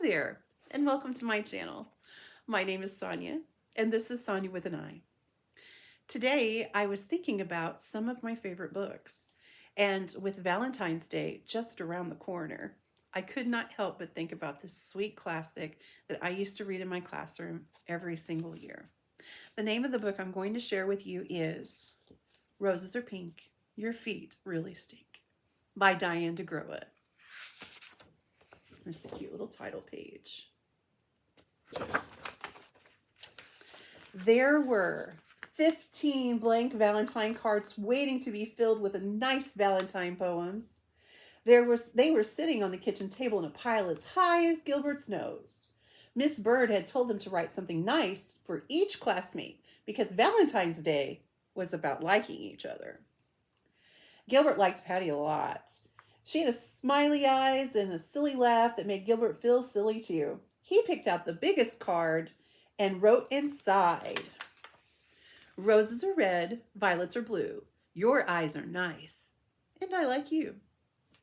there, and welcome to my channel. My name is Sonia, and this is Sonia with an I. Today, I was thinking about some of my favorite books, and with Valentine's Day just around the corner, I could not help but think about this sweet classic that I used to read in my classroom every single year. The name of the book I'm going to share with you is Roses Are Pink, Your Feet Really Stink by Diane DeGroat. There's the cute little title page. There were 15 blank Valentine cards waiting to be filled with nice Valentine poems. They were sitting on the kitchen table in a pile as high as Gilbert's nose. Miss Bird had told them to write something nice for each classmate because Valentine's Day was about liking each other. Gilbert liked Patty a lot. She had a smiley eyes and a silly laugh that made Gilbert feel silly too. He picked out the biggest card and wrote inside, "Roses are red, violets are blue. Your eyes are nice, and I like you.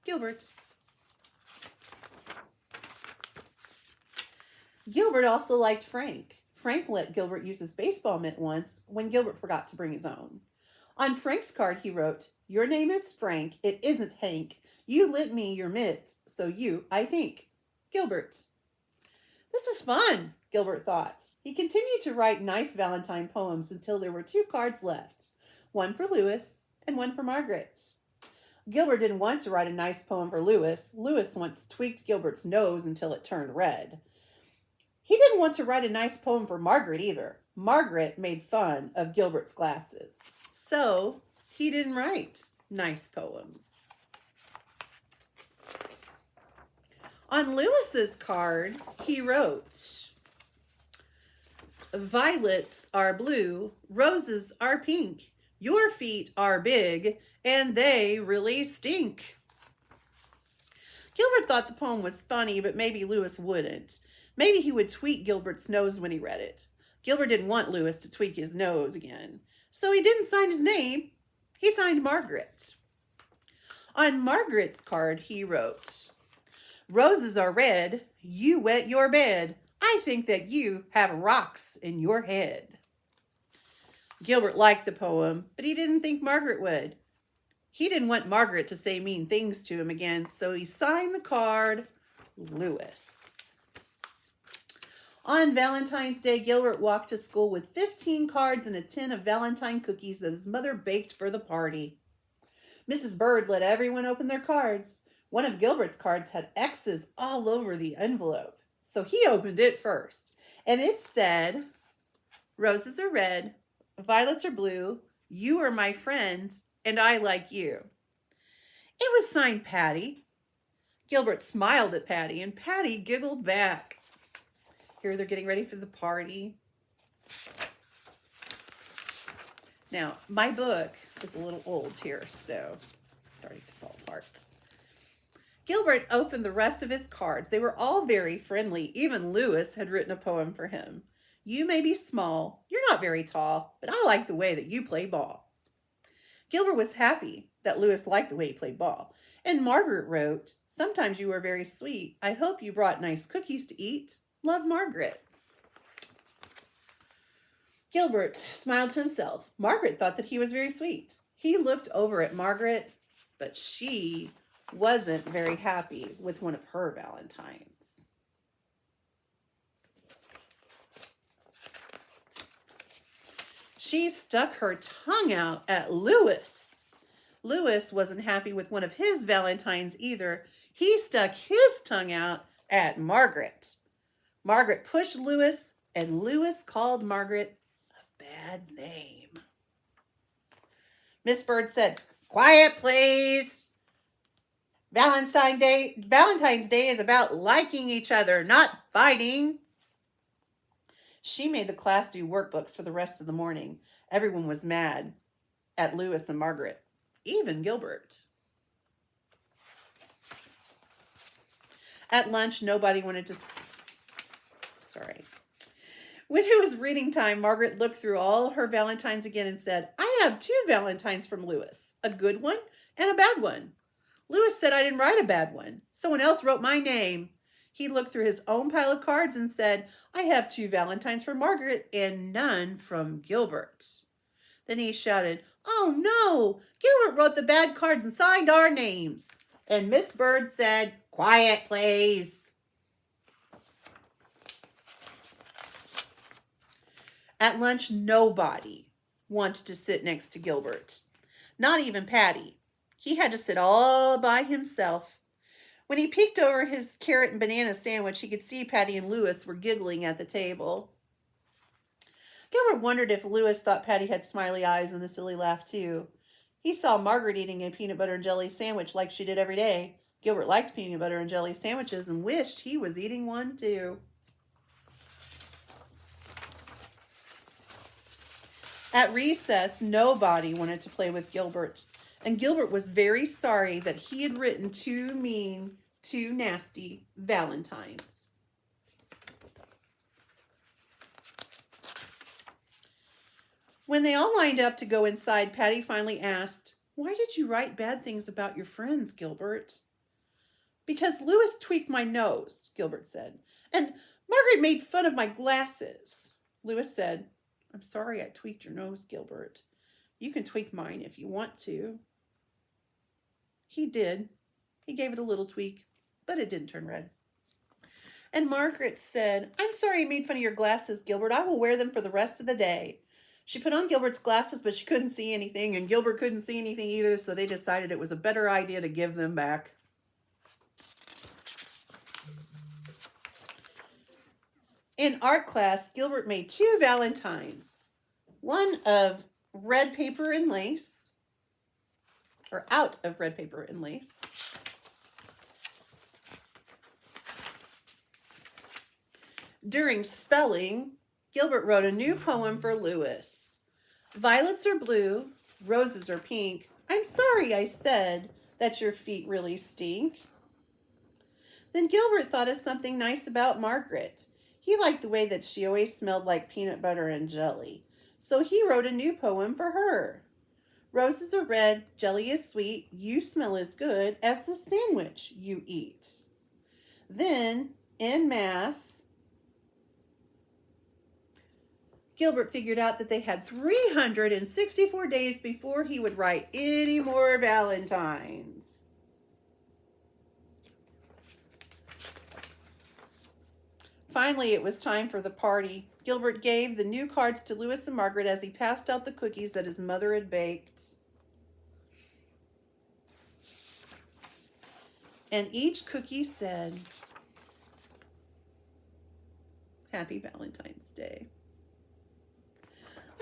Gilbert." Gilbert also liked Frank. Frank let Gilbert use his baseball mitt once when Gilbert forgot to bring his own. On Frank's card he wrote, "Your name is Frank, it isn't Hank. You lent me your mitts, so you, I think. Gilbert." This is fun, Gilbert thought. He continued to write nice Valentine poems until there were 2 cards left, one for Louis and one for Margaret. Gilbert didn't want to write a nice poem for Louis. Louis once tweaked Gilbert's nose until it turned red. He didn't want to write a nice poem for Margaret either. Margaret made fun of Gilbert's glasses. So he didn't write nice poems. On Louis's card, he wrote, "Violets are blue, roses are pink. Your feet are big, and they really stink." Gilbert thought the poem was funny, but maybe Louis wouldn't. Maybe he would tweak Gilbert's nose when he read it. Gilbert didn't want Louis to tweak his nose again, so he didn't sign his name. He signed Margaret. On Margaret's card, he wrote, "Roses are red, you wet your bed. I think that you have rocks in your head." Gilbert liked the poem, but he didn't think Margaret would. He didn't want Margaret to say mean things to him again, so he signed the card, Louis. On Valentine's Day, Gilbert walked to school with 15 cards and a tin of Valentine cookies that his mother baked for the party. Mrs. Bird let everyone open their cards. One of Gilbert's cards had X's all over the envelope, so he opened it first. And it said, "Roses are red, violets are blue, you are my friend, and I like you." It was signed Patty. Gilbert smiled at Patty, and Patty giggled back. Here they're getting ready for the party. Now, my book is a little old here, so it's starting to fall apart. Gilbert opened the rest of his cards. They were all very friendly. Even Louis had written a poem for him. "You may be small, you're not very tall, but I like the way that you play ball." Gilbert was happy that Louis liked the way he played ball. And Margaret wrote, "Sometimes you are very sweet. I hope you brought nice cookies to eat. Love, Margaret." Gilbert smiled to himself. Margaret thought that he was very sweet. He looked over at Margaret, but she wasn't very happy with one of her Valentines. She stuck her tongue out at Louis. Louis wasn't happy with one of his Valentines either. He stuck his tongue out at Margaret. Margaret pushed Louis, and Louis called Margaret a bad name. Miss Bird said, "Quiet, please. Valentine's Day is about liking each other, not fighting." She made the class do workbooks for the rest of the morning. Everyone was mad at Louis and Margaret, even Gilbert. At lunch, nobody wanted to... When it was reading time, Margaret looked through all her Valentines again and said, "I have 2 Valentines from Louis, a good one and a bad one." Louis said I didn't write a bad one. Someone else wrote my name. He looked through his own pile of cards and said, I have 2 Valentines for Margaret and none from Gilbert. Then he shouted, Oh no, Gilbert wrote the bad cards and signed our names. And Miss Bird said, Quiet, please. At lunch, nobody wanted to sit next to Gilbert. Not even Patty. He had to sit all by himself. When he peeked over his carrot and banana sandwich, he could see Patty and Louis were giggling at the table. Gilbert wondered if Louis thought Patty had smiley eyes and a silly laugh too. He saw Margaret eating a peanut butter and jelly sandwich like she did every day. Gilbert liked peanut butter and jelly sandwiches and wished he was eating one too. At recess, nobody wanted to play with Gilbert, and Gilbert was very sorry that he had written 2 mean, 2 nasty Valentines. When they all lined up to go inside, Patty finally asked, Why did you write bad things about your friends, Gilbert? Because Louis tweaked my nose, Gilbert said, and Margaret made fun of my glasses. Louis said, I'm sorry I tweaked your nose, Gilbert. You can tweak mine if you want to. He did. He gave it a little tweak, but it didn't turn red. And Margaret said, I'm sorry I made fun of your glasses, Gilbert. I will wear them for the rest of the day. She put on Gilbert's glasses, but she couldn't see anything, and Gilbert couldn't see anything either, so they decided it was a better idea to give them back. In art class, Gilbert made 2 Valentines. One of red paper and lace, or out of red paper and lace. During spelling, Gilbert wrote a new poem for Louis. Violets are blue, roses are pink. I'm sorry I said that your feet really stink. Then Gilbert thought of something nice about Margaret. He liked the way that she always smelled like peanut butter and jelly. So he wrote a new poem for her. Roses are red, jelly is sweet, you smell as good as the sandwich you eat. Then, in math, Gilbert figured out that they had 364 days before he would write any more Valentines. Finally, it was time for the party. Gilbert gave the new cards to Louis and Margaret as he passed out the cookies that his mother had baked. And each cookie said, Happy Valentine's Day.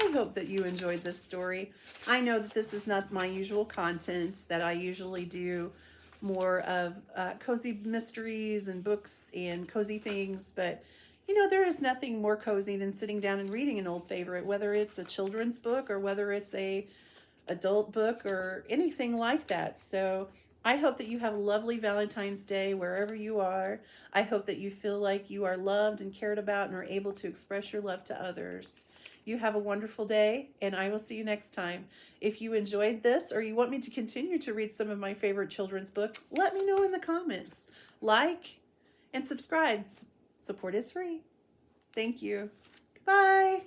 I hope that you enjoyed this story. I know that this is not my usual content, that I usually do more of cozy mysteries and books and cozy things, but you know, there is nothing more cozy than sitting down and reading an old favorite, whether it's a children's book or whether it's a adult book or anything like that. So I hope that you have a lovely Valentine's Day wherever you are. I hope that you feel like you are loved and cared about and are able to express your love to others. You have a wonderful day, and I will see you next time. If you enjoyed this or you want me to continue to read some of my favorite children's books, let me know in the comments. Like and subscribe. Support is free. Thank you. Goodbye.